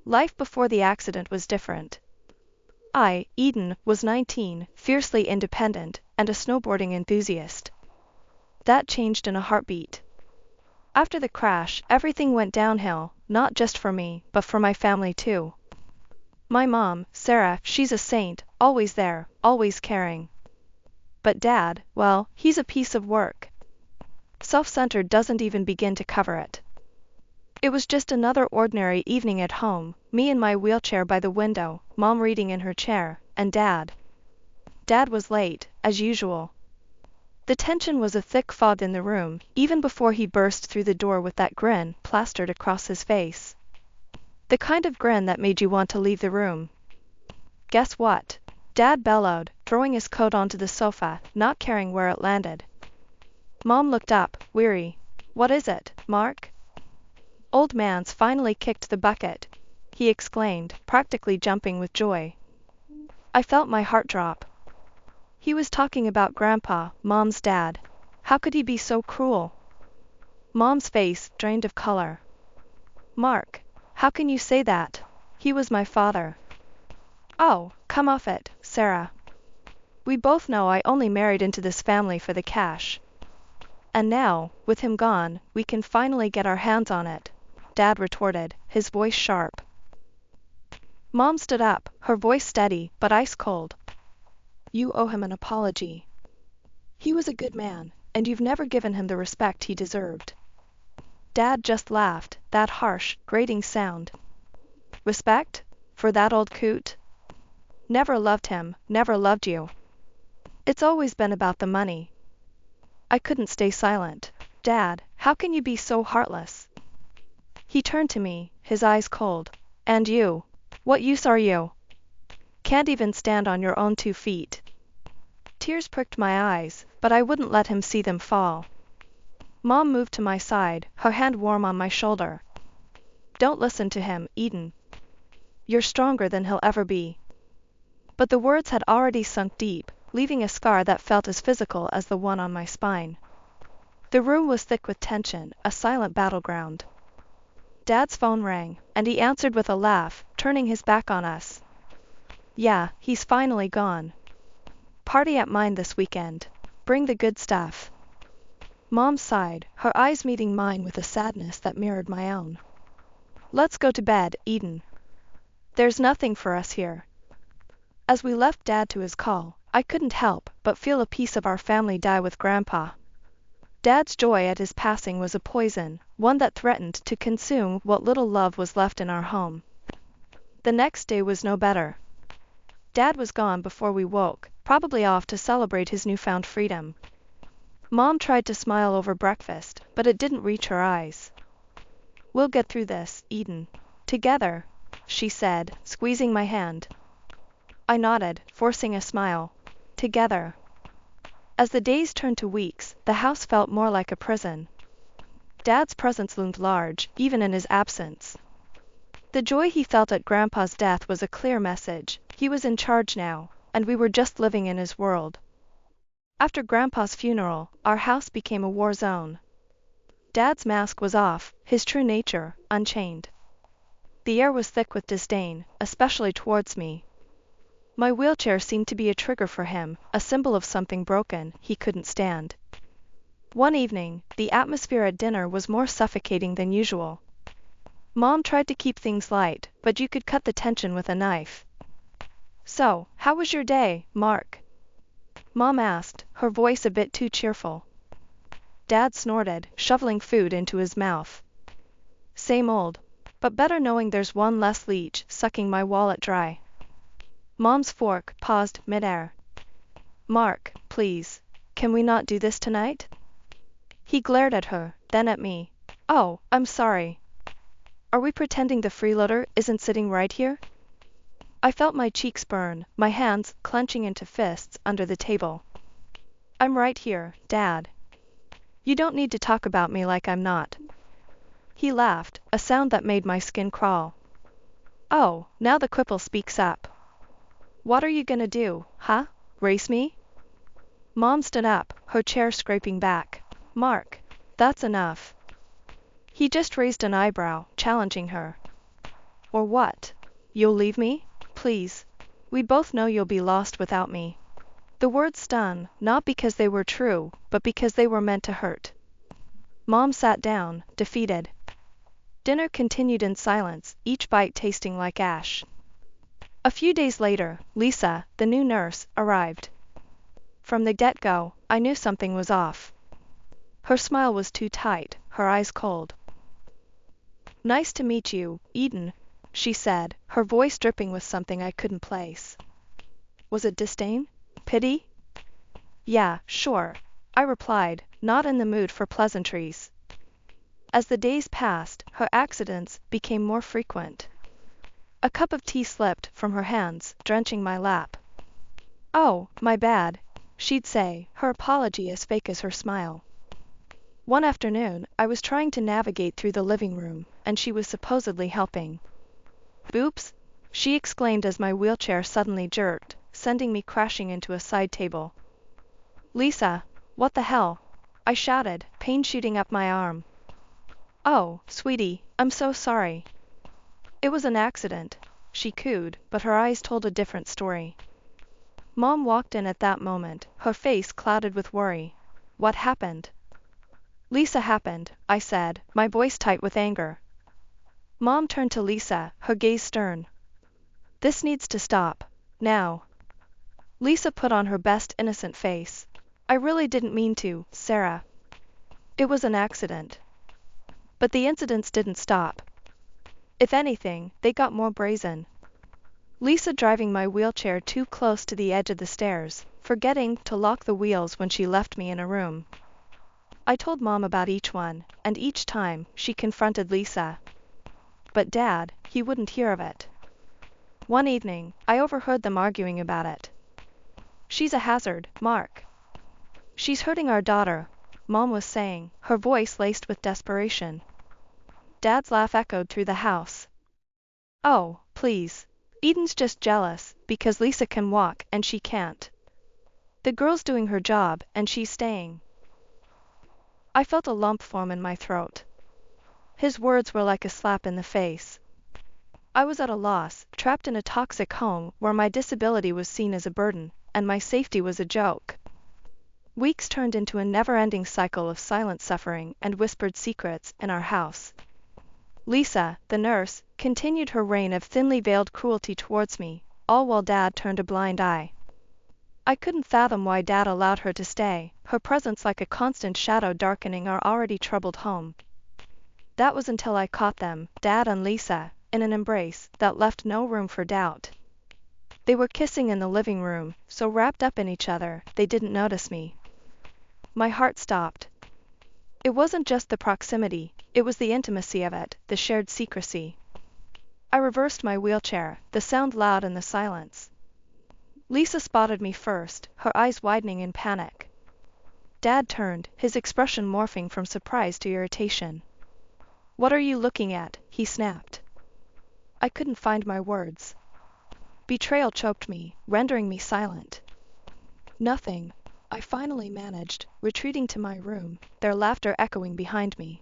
Life before the accident was different. I, Eden, was 19, fiercely independent, and a snowboarding enthusiast. That changed in a heartbeat. After the crash, everything went downhill, not just for me, but for my family too. My mom, Sarah, she's a saint, always there, always caring. But Dad, well, he's a piece of work. Self-centered doesn't even begin to cover it. It was just another ordinary evening at home, me in my wheelchair by the window, Mom reading in her chair, and Dad. Dad was late, as usual. The tension was a thick fog in the room, even before he burst through the door with that grin plastered across his face. The kind of grin that made you want to leave the room. Guess what? Dad bellowed, throwing his coat onto the sofa, not caring where it landed. Mom looked up, weary. What is it, Mark? Old man's finally kicked the bucket, he exclaimed, practically jumping with joy. I felt my heart drop. He was talking about Grandpa, Mom's dad. How could he be so cruel? Mom's face drained of color. Mark, how can you say that? He was my father. Oh, come off it, Sarah. We both know I only married into this family for the cash. And now, with him gone, we can finally get our hands on it, Dad retorted, his voice sharp. Mom stood up, her voice steady but ice cold. You owe him an apology. He was a good man, and you've never given him the respect he deserved. Dad just laughed, that harsh, grating sound. Respect? For that old coot? Never loved him, never loved you. It's always been about the money. I couldn't stay silent. Dad, how can you be so heartless? He turned to me, his eyes cold. And you? What use are you? Can't even stand on your own 2 feet. Tears pricked my eyes, but I wouldn't let him see them fall. Mom moved to my side, her hand warm on my shoulder. Don't listen to him, Eden. You're stronger than he'll ever be. But the words had already sunk deep, leaving a scar that felt as physical as the one on my spine. The room was thick with tension, a silent battleground. Dad's phone rang, and he answered with a laugh, turning his back on us. Yeah, he's finally gone. Party at mine this weekend. Bring the good stuff. Mom sighed, her eyes meeting mine with a sadness that mirrored my own. Let's go to bed, Eden. There's nothing for us here. As we left Dad to his call, I couldn't help but feel a piece of our family die with Grandpa. Dad's joy at his passing was a poison, one that threatened to consume what little love was left in our home. The next day was no better. Dad was gone before we woke, probably off to celebrate his newfound freedom. Mom tried to smile over breakfast, but it didn't reach her eyes. We'll get through this, Eden. Together, she said, squeezing my hand. I nodded, forcing a smile. Together. As the days turned to weeks, the house felt more like a prison. Dad's presence loomed large, even in his absence. The joy he felt at Grandpa's death was a clear message. He was in charge now, and we were just living in his world. After Grandpa's funeral, our house became a war zone. Dad's mask was off, his true nature unchained. The air was thick with disdain, especially towards me. My wheelchair seemed to be a trigger for him, a symbol of something broken he couldn't stand. One evening, the atmosphere at dinner was more suffocating than usual. Mom tried to keep things light, but you could cut the tension with a knife. So, how was your day, Mark? Mom asked, her voice a bit too cheerful. Dad snorted, shoveling food into his mouth. Same old, but better knowing there's one less leech sucking my wallet dry. Mom's fork paused midair. Mark, please, can we not do this tonight? He glared at her, then at me. Oh, I'm sorry. Are we pretending the freeloader isn't sitting right here? I felt my cheeks burn, my hands clenching into fists under the table. I'm right here, Dad. You don't need to talk about me like I'm not. He laughed, a sound that made my skin crawl. Oh, now the cripple speaks up. What are you gonna do, huh? Race me? Mom stood up, her chair scraping back. Mark, that's enough. He just raised an eyebrow, challenging her. Or what? You'll leave me? Please. We both know you'll be lost without me. The words stung, not because they were true, but because they were meant to hurt. Mom sat down, defeated. Dinner continued in silence, each bite tasting like ash. A few days later, Lisa, the new nurse, arrived. From the get-go, I knew something was off. Her smile was too tight, her eyes cold. "Nice to meet you, Eden," she said, her voice dripping with something I couldn't place. Was it disdain? Pity? "Yeah, sure," I replied, not in the mood for pleasantries. As the days passed, her accidents became more frequent. A cup of tea slipped from her hands, drenching my lap. "Oh, my bad," she'd say, her apology as fake as her smile. One afternoon, I was trying to navigate through the living room, and she was supposedly helping. "Oops," she exclaimed as my wheelchair suddenly jerked, sending me crashing into a side table. "Lisa, what the hell?" I shouted, pain shooting up my arm. "Oh, sweetie, I'm so sorry." "It was an accident," she cooed, but her eyes told a different story. Mom walked in at that moment, her face clouded with worry. "What happened?" "Lisa happened," I said, my voice tight with anger. Mom turned to Lisa, her gaze stern. "This needs to stop. Now." Lisa put on her best innocent face. "I really didn't mean to, Sarah. It was an accident." But the incidents didn't stop. If anything, they got more brazen. Lisa driving my wheelchair too close to the edge of the stairs, forgetting to lock the wheels when she left me in a room. I told Mom about each one, and each time, she confronted Lisa. But Dad, he wouldn't hear of it. One evening, I overheard them arguing about it. "She's a hazard, Mark. She's hurting our daughter," Mom was saying, her voice laced with desperation. Dad's laugh echoed through the house. "Oh, please. Eden's just jealous, because Lisa can walk and she can't. The girl's doing her job, and she's staying." I felt a lump form in my throat. His words were like a slap in the face. I was at a loss, trapped in a toxic home where my disability was seen as a burden, and my safety was a joke. Weeks turned into a never-ending cycle of silent suffering and whispered secrets in our house. Lisa, the nurse, continued her reign of thinly veiled cruelty towards me, all while Dad turned a blind eye. I couldn't fathom why Dad allowed her to stay, her presence like a constant shadow darkening our already troubled home. That was until I caught them, Dad and Lisa, in an embrace that left no room for doubt. They were kissing in the living room, so wrapped up in each other, they didn't notice me. My heart stopped. It wasn't just the proximity, it was the intimacy of it, the shared secrecy. I reversed my wheelchair, the sound loud in the silence. Lisa spotted me first, her eyes widening in panic. Dad turned, his expression morphing from surprise to irritation. "What are you looking at?" he snapped. I couldn't find my words. Betrayal choked me, rendering me silent. "Nothing," I finally managed, retreating to my room, their laughter echoing behind me.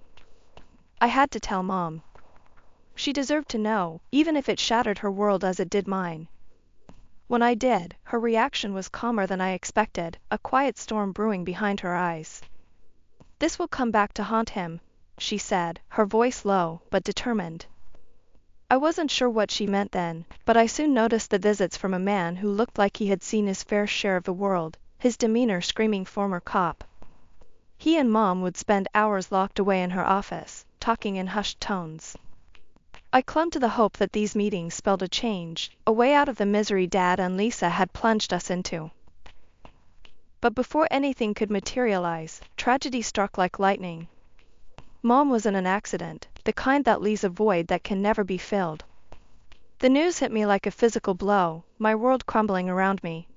I had to tell Mom. She deserved to know, even if it shattered her world as it did mine. When I did, her reaction was calmer than I expected, a quiet storm brewing behind her eyes. "This will come back to haunt him," she said, her voice low, but determined. I wasn't sure what she meant then, but I soon noticed the visits from a man who looked like he had seen his fair share of the world, his demeanor screaming former cop. He and Mom would spend hours locked away in her office, talking in hushed tones. I clung to the hope that these meetings spelled a change, a way out of the misery Dad and Lisa had plunged us into. But before anything could materialize, tragedy struck like lightning. Mom was in an accident, the kind that leaves a void that can never be filled. The news hit me like a physical blow, my world crumbling around me.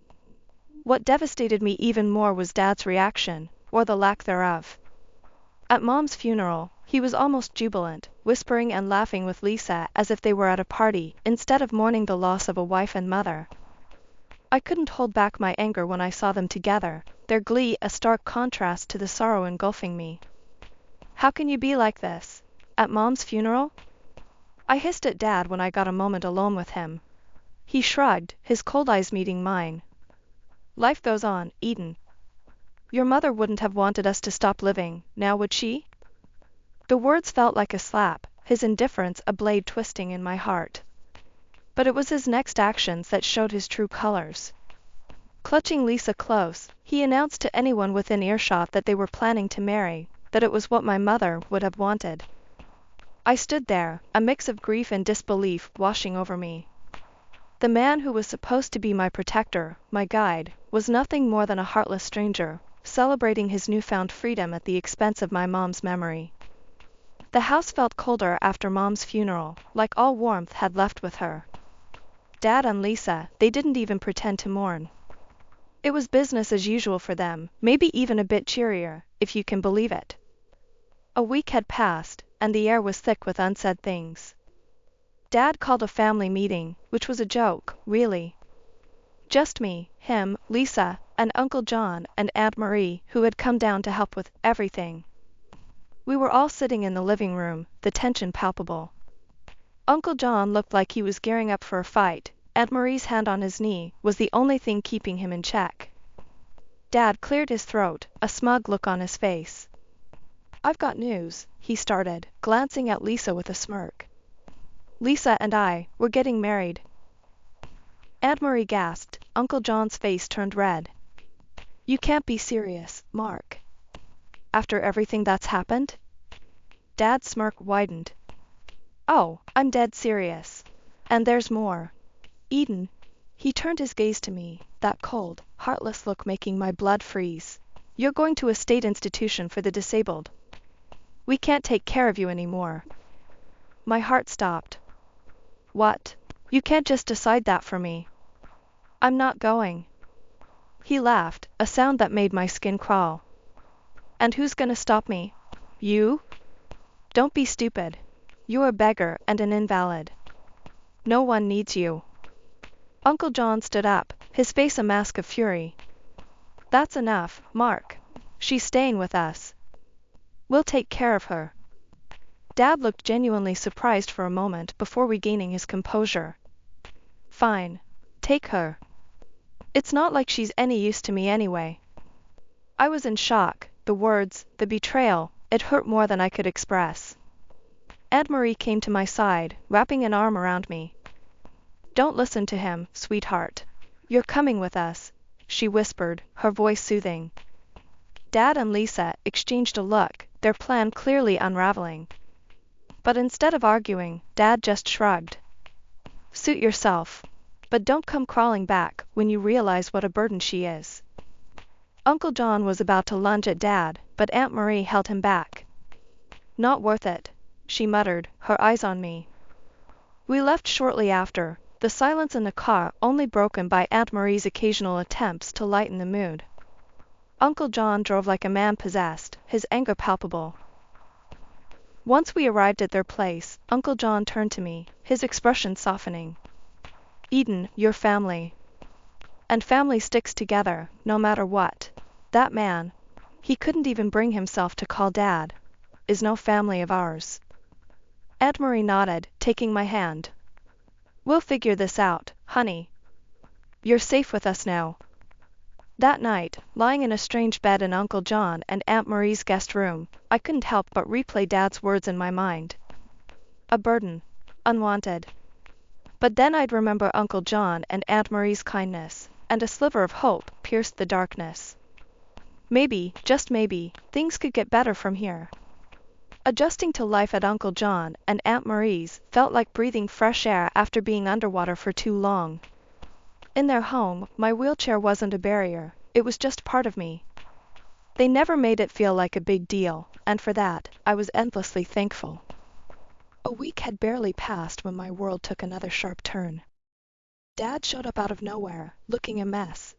What devastated me even more was Dad's reaction, or the lack thereof. At Mom's funeral, he was almost jubilant, whispering and laughing with Lisa as if they were at a party, instead of mourning the loss of a wife and mother. I couldn't hold back my anger when I saw them together, their glee a stark contrast to the sorrow engulfing me. "How can you be like this? At Mom's funeral?" I hissed at Dad when I got a moment alone with him. He shrugged, his cold eyes meeting mine. Life goes on, Eden. Your mother wouldn't have wanted us to stop living, now would she? The words felt like a slap, his indifference a blade twisting in my heart. But it was his next actions that showed his true colors. Clutching Lisa close, he announced to anyone within earshot that they were planning to marry, that it was what my mother would have wanted. I stood there, a mix of grief and disbelief washing over me. The man who was supposed to be my protector, my guide, was nothing more than a heartless stranger, celebrating his newfound freedom at the expense of my mom's memory. The house felt colder after Mom's funeral, like all warmth had left with her. Dad and Lisa, they didn't even pretend to mourn. It was business as usual for them, maybe even a bit cheerier, if you can believe it. A week had passed, and the air was thick with unsaid things. Dad called a family meeting, which was a joke, really. Just me, him, Lisa, and Uncle John and Aunt Marie, who had come down to help with everything. We were all sitting in the living room, the tension palpable. Uncle John looked like he was gearing up for a fight. Aunt Marie's hand on his knee was the only thing keeping him in check. Dad cleared his throat, a smug look on his face. I've got news, he started, glancing at Lisa with a smirk. Lisa and I, we're getting married. Aunt Marie gasped, Uncle John's face turned red. You can't be serious, Mark. After everything that's happened? Dad's smirk widened. Oh, I'm dead serious. And there's more. Eden. He turned his gaze to me, that cold, heartless look making my blood freeze. You're going to a state institution for the disabled. We can't take care of you anymore. My heart stopped. What? You can't just decide that for me. I'm not going. He laughed, a sound that made my skin crawl. And who's gonna stop me? You? Don't be stupid. You're a beggar and an invalid. No one needs you. Uncle John stood up, his face a mask of fury. That's enough, Mark. She's staying with us. We'll take care of her. Dad looked genuinely surprised for a moment before regaining his composure. Fine. Take her. It's not like she's any use to me anyway. I was in shock, the words, the betrayal, it hurt more than I could express. Aunt Marie came to my side, wrapping an arm around me. Don't listen to him, sweetheart. You're coming with us, she whispered, her voice soothing. Dad and Lisa exchanged a look, their plan clearly unraveling. But instead of arguing, Dad just shrugged. Suit yourself. But don't come crawling back when you realize what a burden she is. Uncle John was about to lunge at Dad, but Aunt Marie held him back. Not worth it, she muttered, her eyes on me. We left shortly after, the silence in the car only broken by Aunt Marie's occasional attempts to lighten the mood. Uncle John drove like a man possessed, his anger palpable. Once we arrived at their place, Uncle John turned to me, his expression softening. Eden, your family. And family sticks together, no matter what. That man, he couldn't even bring himself to call Dad, is no family of ours. Aunt Marie nodded, taking my hand. We'll figure this out, honey. You're safe with us now. That night, lying in a strange bed in Uncle John and Aunt Marie's guest room, I couldn't help but replay Dad's words in my mind. A burden. Unwanted. But then I'd remember Uncle John and Aunt Marie's kindness, and a sliver of hope pierced the darkness. Maybe, just maybe, things could get better from here. Adjusting to life at Uncle John and Aunt Marie's felt like breathing fresh air after being underwater for too long. In their home, my wheelchair wasn't a barrier, it was just part of me. They never made it feel like a big deal, and for that, I was endlessly thankful. A week had barely passed when my world took another sharp turn. Dad showed up out of nowhere, looking a mess.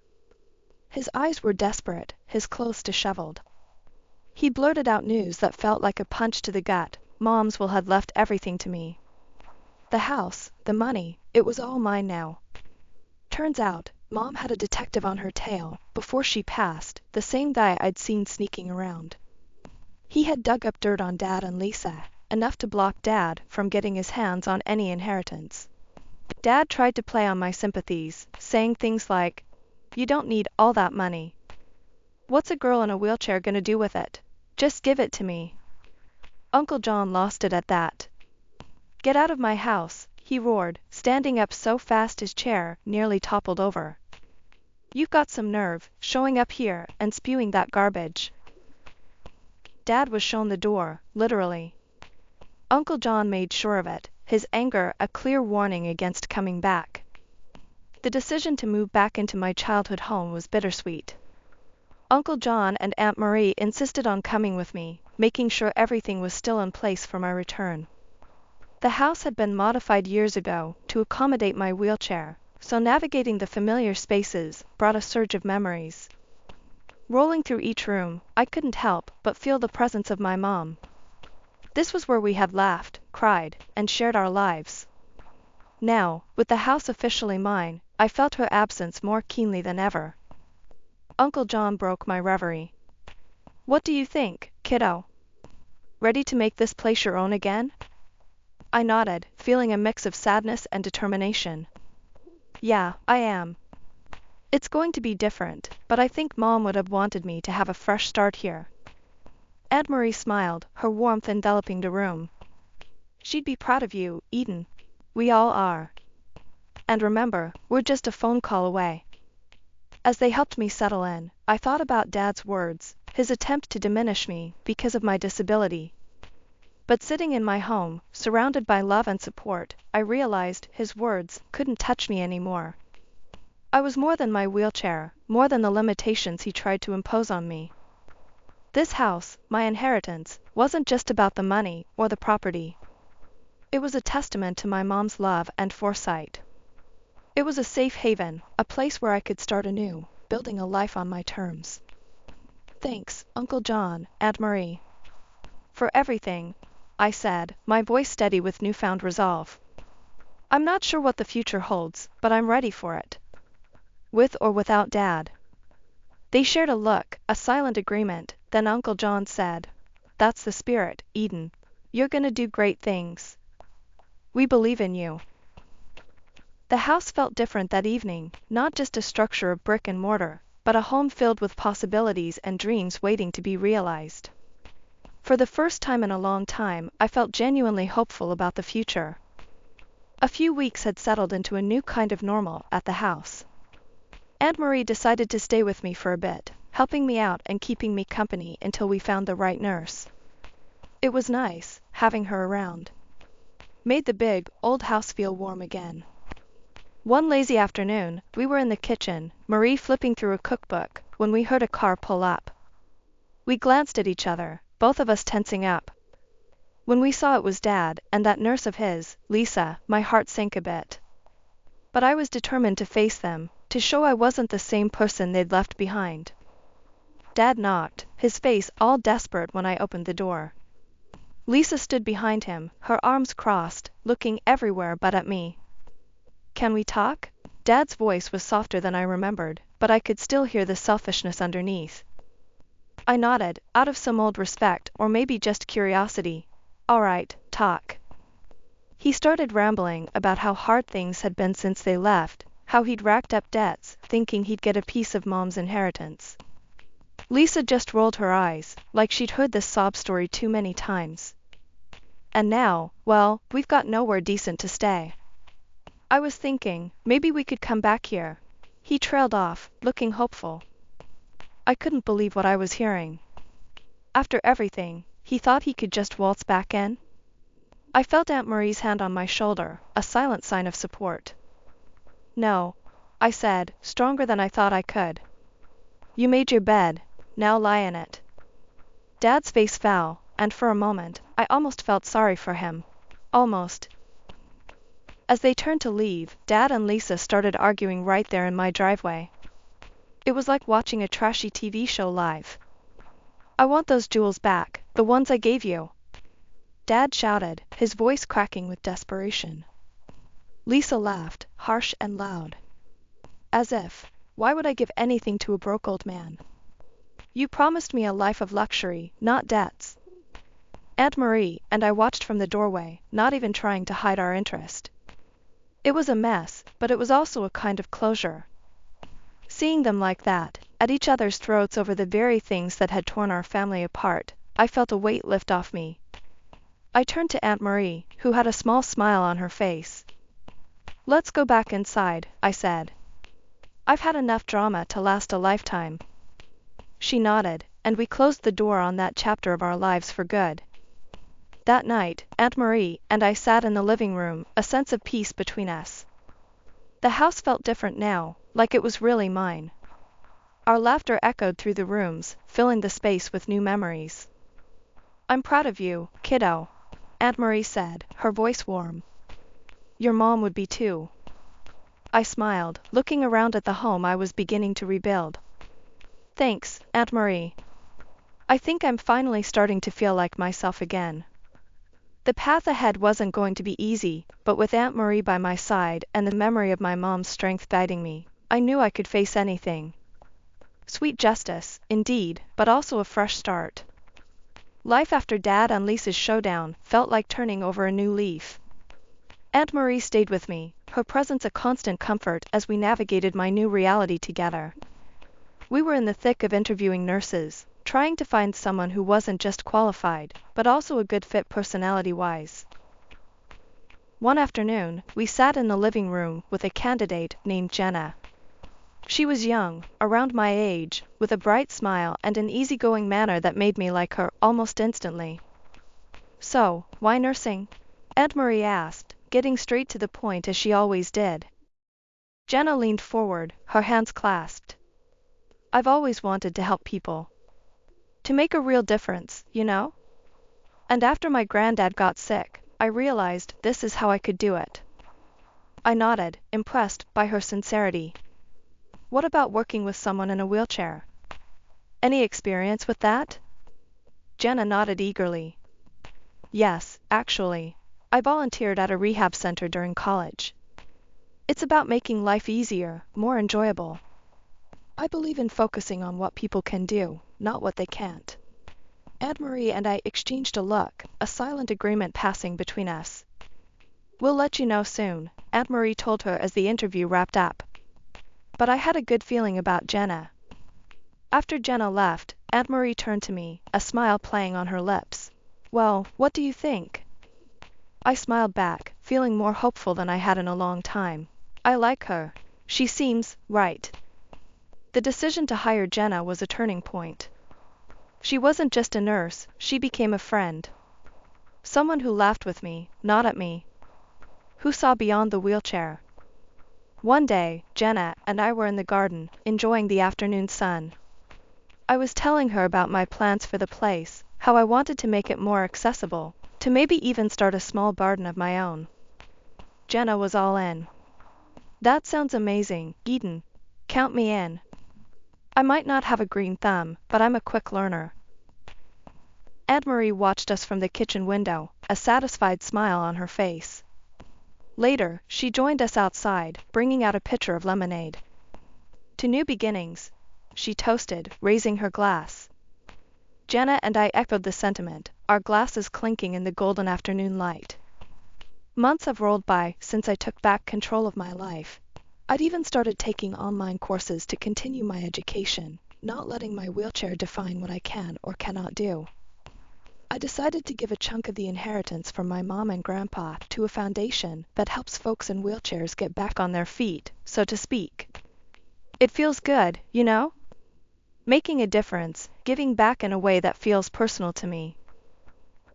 His eyes were desperate, his clothes disheveled. He blurted out news that felt like a punch to the gut. Mom's will had left everything to me. The house, the money, it was all mine now. Turns out, Mom had a detective on her tail, before she passed, the same guy I'd seen sneaking around. He had dug up dirt on Dad and Lisa, enough to block Dad from getting his hands on any inheritance. Dad tried to play on my sympathies, saying things like, "You don't need all that money. What's a girl in a wheelchair gonna do with it? Just give it to me." Uncle John lost it at that. "Get out of my house," he roared, standing up so fast his chair nearly toppled over. "You've got some nerve, showing up here and spewing that garbage." Dad was shown the door, literally. Uncle John made sure of it, his anger a clear warning against coming back. The decision to move back into my childhood home was bittersweet. Uncle John and Aunt Marie insisted on coming with me, making sure everything was still in place for my return. The house had been modified years ago to accommodate my wheelchair, so navigating the familiar spaces brought a surge of memories. Rolling through each room, I couldn't help but feel the presence of my mom. This was where we had laughed, cried, and shared our lives. Now, with the house officially mine, I felt her absence more keenly than ever. Uncle John broke my reverie. "What do you think, kiddo? Ready to make this place your own again?" I nodded, feeling a mix of sadness and determination. "Yeah, I am. It's going to be different, but I think Mom would have wanted me to have a fresh start here." Aunt Marie smiled, her warmth enveloping the room. "She'd be proud of you, Eden. We all are. And remember, we're just a phone call away." As they helped me settle in, I thought about Dad's words, his attempt to diminish me because of my disability. But sitting in my home, surrounded by love and support, I realized his words couldn't touch me anymore. I was more than my wheelchair, more than the limitations he tried to impose on me. This house, my inheritance, wasn't just about the money or the property. It was a testament to my mom's love and foresight. It was a safe haven, a place where I could start anew, building a life on my terms. "Thanks, Uncle John, Aunt Marie, for everything," I said, my voice steady with newfound resolve. "I'm not sure what the future holds, but I'm ready for it. With or without Dad." They shared a look, a silent agreement, then Uncle John said, "That's the spirit, Eden. You're gonna do great things. We believe in you." The house felt different that evening, not just a structure of brick and mortar, but a home filled with possibilities and dreams waiting to be realized. For the first time in a long time, I felt genuinely hopeful about the future. A few weeks had settled into a new kind of normal at the house. Aunt Marie decided to stay with me for a bit, helping me out and keeping me company until we found the right nurse. It was nice, having her around. Made the big, old house feel warm again. One lazy afternoon, we were in the kitchen, Marie flipping through a cookbook, when we heard a car pull up. We glanced at each other, both of us tensing up. When we saw it was Dad, and that nurse of his, Lisa, my heart sank a bit. But I was determined to face them, to show I wasn't the same person they'd left behind. Dad knocked, his face all desperate when I opened the door. Lisa stood behind him, her arms crossed, looking everywhere but at me. "Can we talk?" Dad's voice was softer than I remembered, but I could still hear the selfishness underneath. I nodded, out of some old respect or maybe just curiosity. "All right, talk." He started rambling about how hard things had been since they left, how he'd racked up debts, thinking he'd get a piece of Mom's inheritance. Lisa just rolled her eyes, like she'd heard this sob story too many times. "And now, well, we've got nowhere decent to stay. I was thinking, maybe we could come back here." He trailed off, looking hopeful. I couldn't believe what I was hearing. After everything, he thought he could just waltz back in? I felt Aunt Marie's hand on my shoulder, a silent sign of support. "No," I said, stronger than I thought I could. "You made your bed, now lie in it." Dad's face fell, and for a moment, I almost felt sorry for him. Almost. As they turned to leave, Dad and Lisa started arguing right there in my driveway. It was like watching a trashy TV show live. "I want those jewels back, the ones I gave you," Dad shouted, his voice cracking with desperation. Lisa laughed, harsh and loud. "As if, why would I give anything to a broke old man? You promised me a life of luxury, not debts." Aunt Marie and I watched from the doorway, not even trying to hide our interest. It was a mess, but it was also a kind of closure. Seeing them like that, at each other's throats over the very things that had torn our family apart, I felt a weight lift off me. I turned to Aunt Marie, who had a small smile on her face. "Let's go back inside," I said. "I've had enough drama to last a lifetime." She nodded, and we closed the door on that chapter of our lives for good. That night, Aunt Marie and I sat in the living room, a sense of peace between us. The house felt different now, like it was really mine. Our laughter echoed through the rooms, filling the space with new memories. "I'm proud of you, kiddo," Aunt Marie said, her voice warm. "Your mom would be too." I smiled, looking around at the home I was beginning to rebuild. "Thanks, Aunt Marie. I think I'm finally starting to feel like myself again." The path ahead wasn't going to be easy, but with Aunt Marie by my side and the memory of my mom's strength guiding me, I knew I could face anything. Sweet justice, indeed, but also a fresh start. Life after Dad and Lisa's showdown felt like turning over a new leaf. Aunt Marie stayed with me, her presence a constant comfort as we navigated my new reality together. We were in the thick of interviewing nurses, trying to find someone who wasn't just qualified, but also a good fit personality-wise. One afternoon, we sat in the living room with a candidate named Jenna. She was young, around my age, with a bright smile and an easygoing manner that made me like her almost instantly. "So, why nursing?" Aunt Marie asked, getting straight to the point as she always did. Jenna leaned forward, her hands clasped. "I've always wanted to help people. To make a real difference, you know? And after my granddad got sick, I realized this is how I could do it." I nodded, impressed by her sincerity. "What about working with someone in a wheelchair? Any experience with that?" Jenna nodded eagerly. "Yes, actually. I volunteered at a rehab center during college. It's about making life easier, more enjoyable. I believe in focusing on what people can do, not what they can't." Aunt Marie and I exchanged a look, a silent agreement passing between us. "We'll let you know soon," Aunt Marie told her as the interview wrapped up. But I had a good feeling about Jenna. After Jenna left, Aunt Marie turned to me, a smile playing on her lips. "Well, what do you think?" I smiled back, feeling more hopeful than I had in a long time. "I like her. She seems right." The decision to hire Jenna was a turning point. She wasn't just a nurse, she became a friend. Someone who laughed with me, not at me. Who saw beyond the wheelchair. One day, Jenna and I were in the garden, enjoying the afternoon sun. I was telling her about my plans for the place, how I wanted to make it more accessible, to maybe even start a small garden of my own. Jenna was all in. "That sounds amazing, Eden. Count me in. I might not have a green thumb, but I'm a quick learner." Aunt Marie watched us from the kitchen window, a satisfied smile on her face. Later, she joined us outside, bringing out a pitcher of lemonade. "To new beginnings," she toasted, raising her glass. Jenna and I echoed the sentiment, our glasses clinking in the golden afternoon light. Months have rolled by since I took back control of my life. I'd even started taking online courses to continue my education, not letting my wheelchair define what I can or cannot do. I decided to give a chunk of the inheritance from my mom and grandpa to a foundation that helps folks in wheelchairs get back on their feet, so to speak. It feels good, you know? Making a difference, giving back in a way that feels personal to me.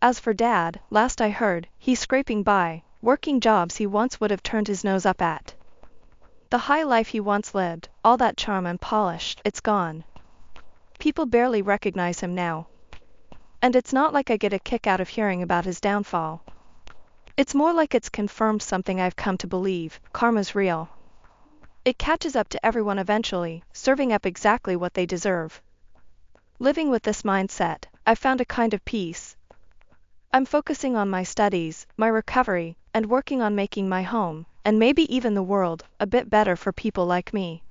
As for Dad, last I heard, he's scraping by, working jobs he once would have turned his nose up at. The high life he once lived, all that charm and polish, it's gone. People barely recognize him now. And it's not like I get a kick out of hearing about his downfall. It's more like it's confirmed something I've come to believe: karma's real. It catches up to everyone eventually, serving up exactly what they deserve. Living with this mindset, I've found a kind of peace. I'm focusing on my studies, my recovery, and working on making my home, and maybe even the world, a bit better for people like me.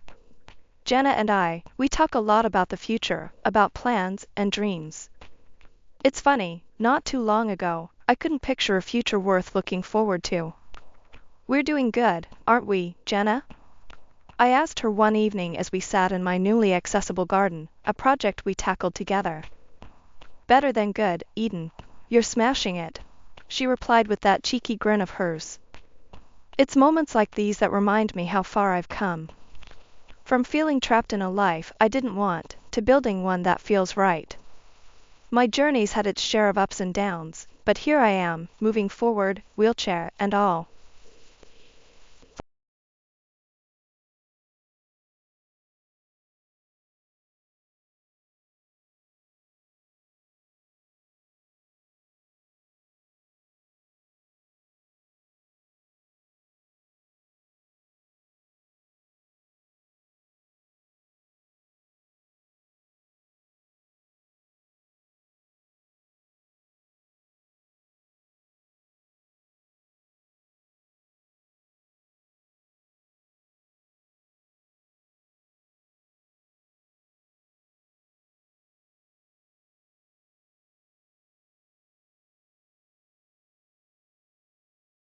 Jenna and I, we talk a lot about the future, about plans and dreams. It's funny, not too long ago, I couldn't picture a future worth looking forward to. We're doing good, aren't we, Jenna? I asked her one evening as we sat in my newly accessible garden, a project we tackled together. Better than good, Eden. You're smashing it, she replied with that cheeky grin of hers. It's moments like these that remind me how far I've come. From feeling trapped in a life I didn't want, to building one that feels right. My journey's had its share of ups and downs, but here I am, moving forward, wheelchair and all.